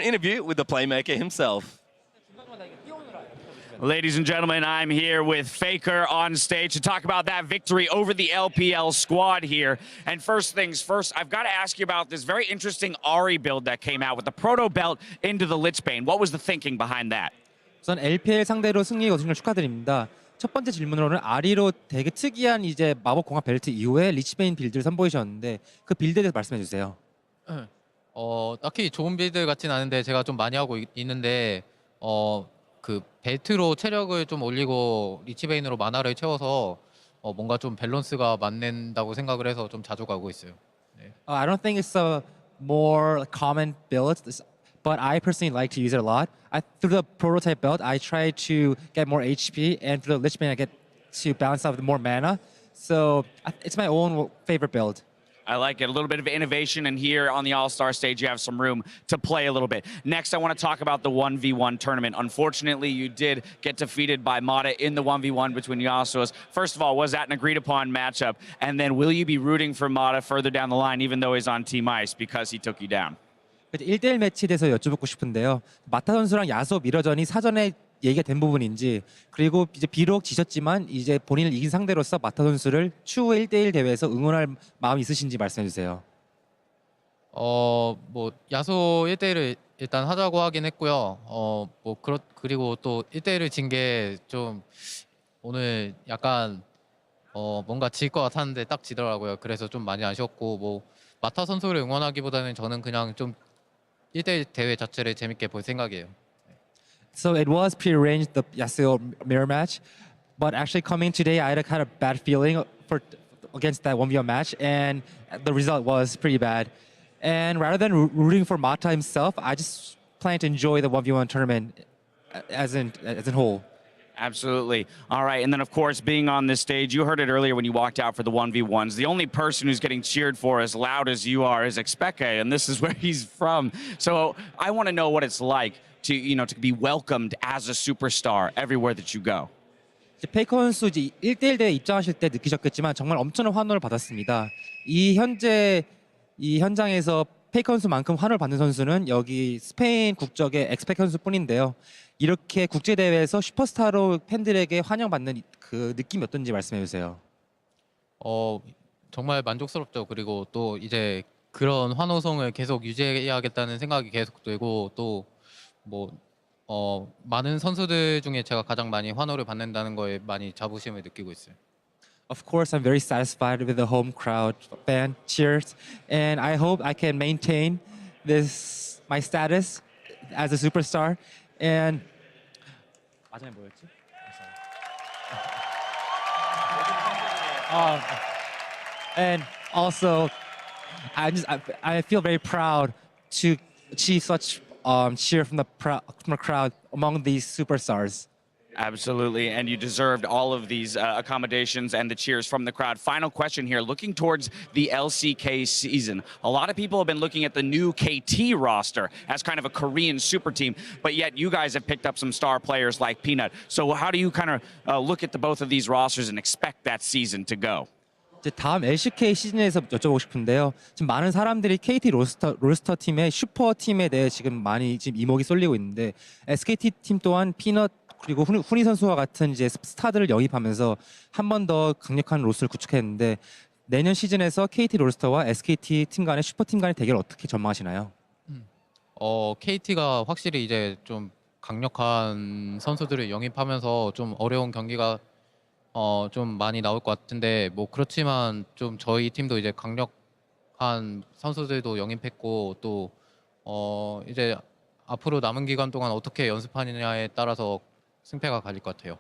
interview with the playmaker himself. Ladies and gentlemen, I'm here with Faker on stage to talk about that victory over the LPL squad here. And first things first, I've got to ask you about this very interesting Ari build that came out with the Proto Belt into the Lichbane. What was the thinking behind that? 우선 LPL 상대로 승리 거둔 걸 축하드립니다. 첫 번째 질문으로는 아리로 되게 특이한 이제 마법 공학 벨트 이후에 리치베인 빌드를 선보이셨는데 그 빌드에 대해서 말씀해 주세요. 딱히 좋은 빌드 같진 않은데 제가 좀 많이 하고 있는데 그 벨트로 체력을 좀 올리고 리치베인으로 마나를 채워서 뭔가 좀 밸런스가 맞는다고 생각을 해서 좀 자주 가고 있어요. 네. I don't think it's a more common build, but I personally like to use it a lot. Through the prototype build, I try to get more HP, and through the Lichbane, I get to balance out with more mana. So it's my own favorite build. I like it. A little bit of innovation, and here on the All-Star stage, you have some room to play a little bit. Next, I want to talk about the 1v1 tournament. Unfortunately, you did get defeated by Mata in the 1v1 between Yasuo's. First of all, was that an agreed-upon matchup? And then will you be rooting for Mata further down the line, even though he's on Team Ice, because he took you down? 1대1 매치에 대해서 여쭤보고 싶은데요. 마타 선수랑 야소 미러전이 사전에 얘기가 된 부분인지, 그리고 이제 비록 지셨지만 이제 본인을 이긴 상대로서 마타 선수를 추후 1대1 대회에서 응원할 마음이 있으신지 말씀해 주세요. 뭐 야소 1대1을 일단 하자고 하긴 했고요. 그리고 또 1대1을 진 게 좀 오늘 약간 뭔가 질 것 같았는데 딱 지더라고요. 그래서 좀 많이 아쉬웠고, 뭐 마타 선수를 응원하기보다는 저는 그냥 좀 1대1 대회 자체를 재밌게 볼 생각이에요. So it was prearranged, the Yasuo mirror match, but actually coming today, I had a kind of bad feeling against that 1v1 match, and the result was pretty bad. And rather than rooting for Mata himself, I just plan to enjoy the 1v1 tournament as in whole. Absolutely. All right, and then of course, being on this stage, you heard it earlier when you walked out for the 1v1s. The only person who's getting cheered for as loud as you are is Expeke, and this is where he's from. So I want to know what it's like to be welcomed as a superstar everywhere that you go. 페이커 선수 이제 1대1 대회 입장하실 때 느끼셨겠지만 정말 엄청난 환호를 받았습니다. 이 현장에서 페이커 선수만큼 환호를 받는 선수는 여기 스페인 국적의 엑스펙 선수뿐인데요. 이렇게 국제 대회에서 슈퍼스타로 팬들에게 환영받는 그 느낌이 어떤지 말씀해 주세요. 정말 만족스럽죠. 그리고 또 이제 그런 환호성을 계속 유지해야겠다는 생각이 계속 들고, 또 많은 선수들 중에 제가 가장 많이 환호를 받는다는 거에 많이 자부심을 느끼고 있어요. Of course, I'm very satisfied with the home crowd fan cheers, and I hope I can maintain my status as a superstar. And 마지막에 뭐였지? And also, I feel very proud to achieve such cheer from the crowd among these superstars. Absolutely, and you deserved all of these accommodations and the cheers from the crowd. Final question here, looking towards the LCK season. A lot of people have been looking at the new KT roster as kind of a Korean super team, but yet you guys have picked up some star players like Peanut. So how do you kind of look at both of these rosters and expect that season to go? 이제 다음 LCK 시즌에서 여쭤보고 싶은데요. 지금 많은 사람들이 KT 롤스터 팀의 슈퍼 팀에 대해 지금 많이 지금 이목이 쏠리고 있는데, SKT 팀 또한 피넛 그리고 훈이 선수와 같은 이제 스타들을 영입하면서 한 번 더 강력한 로스를 구축했는데, 내년 시즌에서 KT 롤스터와 SKT 팀 간의 슈퍼 팀 간의 대결 어떻게 전망하시나요? KT가 확실히 이제 좀 강력한 선수들을 영입하면서 좀 어려운 경기가 좀 많이 나올 것 같은데, 뭐 그렇지만 좀 저희 팀도 이제 강력한 선수들도 영입했고, 또 이제 앞으로 남은 기간 동안 어떻게 연습하느냐에 따라서 승패가 갈릴 것 같아요.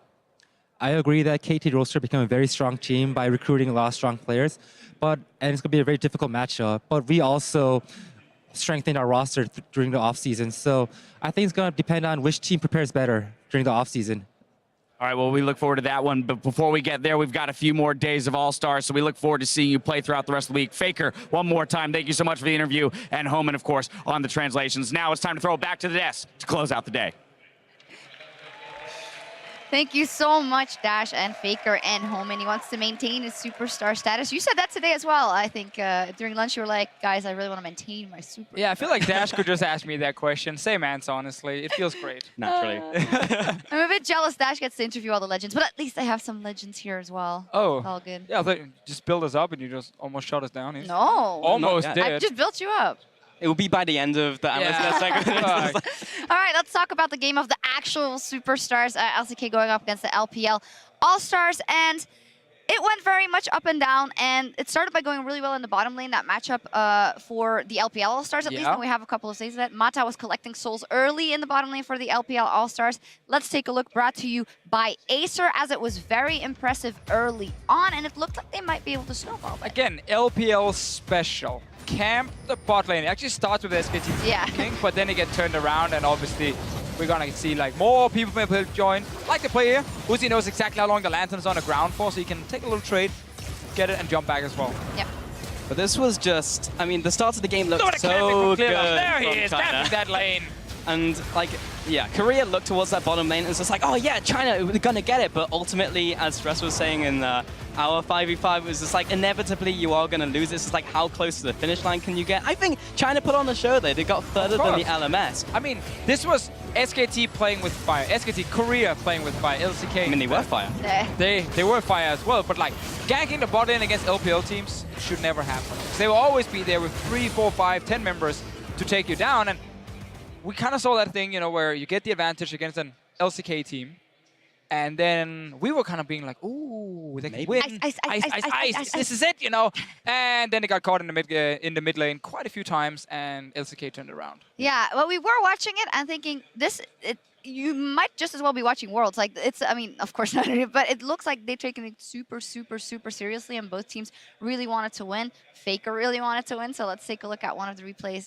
I agree that KT roster became a very strong team by recruiting a lot of strong players, and it's going to be a very difficult matchup. But we also strengthened our roster during the off season, so I think it's going to depend on which team prepares better during the off season. All right, well, we look forward to that one. But before we get there, we've got a few more days of All-Stars, so we look forward to seeing you play throughout the rest of the week. Faker, one more time, thank you so much for the interview, and Homan, of course, on the translations. Now it's time to throw it back to the desk to close out the day. Thank you so much, Dash and Faker and Homan. He wants to maintain his superstar status. You said that today as well. I think during lunch you were like, guys, I really want to maintain my superstar. Yeah, I feel like Dash could just ask me that question. Same answer, honestly. It feels great. Naturally. I'm a bit jealous Dash gets to interview all the legends, but at least I have some legends here as well. Oh. It's all good. Yeah, I thought you just build us up and you just almost shut us down. No. Almost Not did. yet. I just built you up. It will be by the end of the analyst segment. Fuck. All right, let's talk about the game of the actual superstars. LCK going up against the LPL All-Stars, and it went very much up and down, and it started by going really well in the bottom lane, that matchup for the LPL All-Stars at least, and we have a couple of saves of that. Mata was collecting souls early in the bottom lane for the LPL All-Stars. Let's take a look, brought to you by Acer, as it was very impressive early on, and it looked like they might be able to snowball. Again, LPL special. Camp the bot lane. It actually starts with SKT Yeah. King, but then it gets turned around, and obviously we're gonna see like more people maybe join. Like the player, Uzi knows exactly how long the lantern's on the ground for, so he can take a little trade, get it, and jump back as well. Yep. But this was just, I mean, the start of the game looked Look at the so good. There he from is, China. camping that lane. And like, yeah, Korea looked towards that bottom lane and it's just like, oh yeah, China, we're gonna get it. But ultimately, as Stress was saying in our 5v5, it was just like, inevitably you are gonna lose. It's just like, how close to the finish line can you get? I think China put on the show though. They got further than the LMS. I mean, this was SKT playing with fire, SKT Korea playing with fire, LCK. I mean, they were fire. They were fire as well, but like ganking the bot lane against LPL teams should never happen. They will always be there with 3, 4, 5, 10 members to take you down, and we kind of saw that thing, you know, where you get the advantage against an LCK team, and then we were kind of being like, ooh, they can win. Ice. This is it, you know. And then they got caught in the mid lane quite a few times, and LCK turned around. Yeah, well, we were watching it and thinking, you might just as well be watching Worlds. Like, it's, I mean, of course not, but it looks like they're taking it super, super, super seriously, and both teams really wanted to win. Faker really wanted to win, so let's take a look at one of the replays.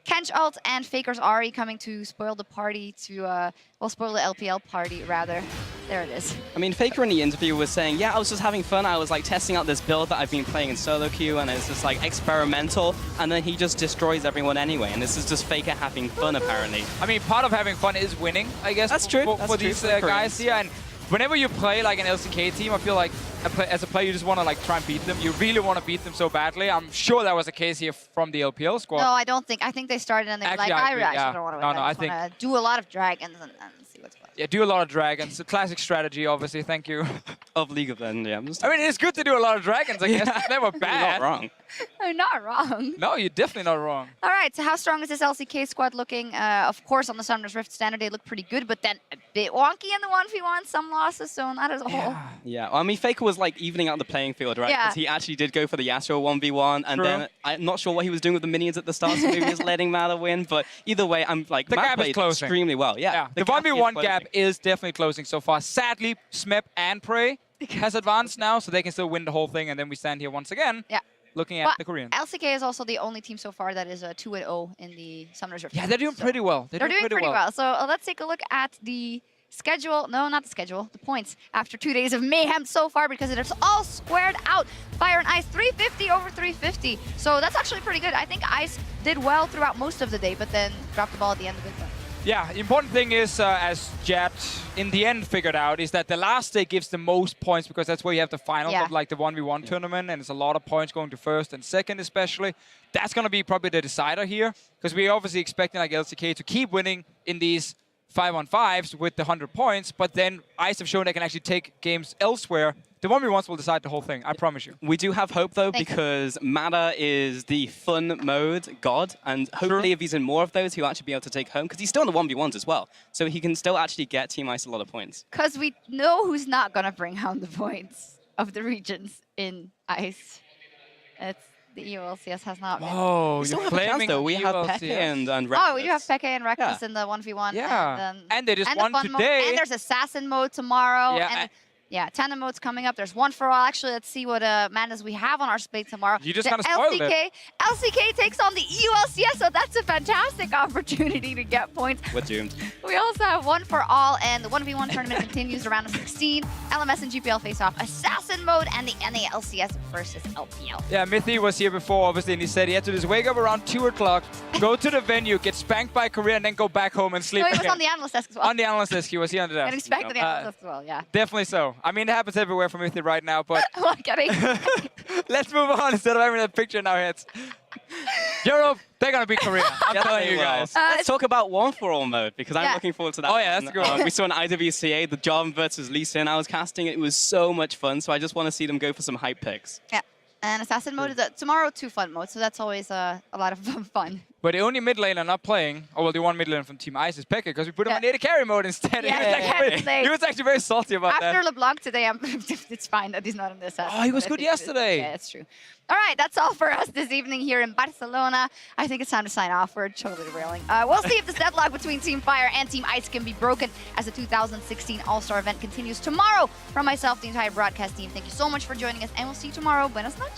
Kench ult and Faker's Ahri coming to spoil the party, spoil the LPL party, rather. There it is. I mean, Faker in the interview was saying, yeah, I was just having fun. I was like testing out this build that I've been playing in solo queue, and it's just like experimental, and then he just destroys everyone anyway, and this is just Faker having fun, apparently. I mean, part of having fun is winning, I guess. That's true. For these guys here, and whenever you play like an LCK team, I feel like as a player, you just want to like try and beat them. You really want to beat them so badly. I'm sure that was the case here from the LPL squad. No, I don't think. I think they started and they were like, I actually don't want to win. No, I just want to do a lot of dragons and see what's going on. Yeah, do a lot of dragons. A classic strategy, obviously. Thank you. Of League of Legends. I mean, it's good to do a lot of dragons, I guess. It's never bad. You're not wrong. I'm not wrong. No, you're definitely not wrong. All right, so how strong is this LCK squad looking? Of course, on the Summoner's Rift standard, they look pretty good, but then a bit wonky in the 1v1, some losses, so not as a whole. Yeah, well, I mean, Faker was like evening out the playing field, right? Yeah. Because he actually did go for the Yasuo 1v1, and True. then I'm not sure what he was doing with the minions at the start, so maybe he was letting Mata win, but either way, I'm like, The Matt gap is played closing. extremely well. Yeah, The gap is 1v1 closing. gap is definitely closing so far. Sadly, Smep and Prey has advanced now, so they can still win the whole thing, and then we stand here once again. Yeah. Looking at But the Koreans. LCK is also the only team so far that is 2-0 in the Summoner's Rift. Yeah, they're doing pretty well. They're doing pretty well. So let's take a look at the schedule. No, not the schedule. The points after 2 days of mayhem so far, because it's all squared out. Fire and Ice 350 over 350. So that's actually pretty good. I think Ice did well throughout most of the day, but then dropped the ball at the end of it. Yeah, the important thing is, as Jet in the end figured out, is that the last day gives the most points, because that's where you have the finals of like the 1v1 tournament, and it's a lot of points going to first and second especially. That's going to be probably the decider here, because we're obviously expecting like LCK to keep winning in these 5-on-5s with the 100 points, but then ICE have shown they can actually take games elsewhere. The 1v1s will decide the whole thing, I promise you. We do have hope, though, because Mata is the fun mode god, and hopefully if he's in more of those, he'll actually be able to take home, because he's still in the 1v1s as well. So he can still actually get Team Ice a lot of points. Because we know who's not going to bring home the points of the regions in Ice. It's the EOLCS has not been. Oh, We still you're have a chance, flaming though. We have EOLCS. Peke and Reckless. Oh, we do have Peke and Reckless in the 1v1. Yeah, And and they just the won fun mode. today. And there's Assassin mode tomorrow. Yeah, And Yeah, tandem mode's coming up. There's one for all. Actually, let's see what madness we have on our slate tomorrow. You just The kind of spoiled it. LCK takes on the EULCS, so that's a fantastic opportunity to get points. We're doomed. We also have one for all, and the 1v1 tournament continues around of 16. LMS and GPL face off Assassin mode, and the NALCS versus LPL. Yeah, Mithy was here before, obviously, and he said he had to just wake up around 2 o'clock, go to the venue, get spanked by Korea, and then go back home and sleep No, he was again. on the analyst desk as well. On the analyst desk, he was here on the desk. Getting spanked on the analyst desk as well, yeah. Definitely so. I mean, it happens everywhere for Mithy right now, but I'm kidding. let's move on instead of having that picture in our heads. Europe, they're going to beat Korea. I'm Yeah, telling they you will. guys. Let's talk about one for all mode because I'm Yeah. looking forward to that. Oh, yeah, that's a good one. We saw an IWCA, the John versus Lee Sin. I was casting it. It was so much fun. So I just want to see them go for some hype picks. Yeah. And Assassin mode is tomorrow 2 fun mode, so that's always a lot of fun. But the only mid laner not playing, oh well, the one mid laner from Team Ice is Pekka, because we put him Yeah. in AD carry mode instead. Yeah, He was actually very salty about After that. LeBlanc today, it's fine that he's not in the Assassin. Oh, he was I good think it's- yesterday. Yeah, that's true. All right, that's all for us this evening here in Barcelona. I think it's time to sign off. We're totally railing. We'll see if this deadlock between Team Fire and Team Ice can be broken as the 2016 All-Star event continues tomorrow. From myself, the entire broadcast team, thank you so much for joining us, and we'll see you tomorrow. Buenas noches.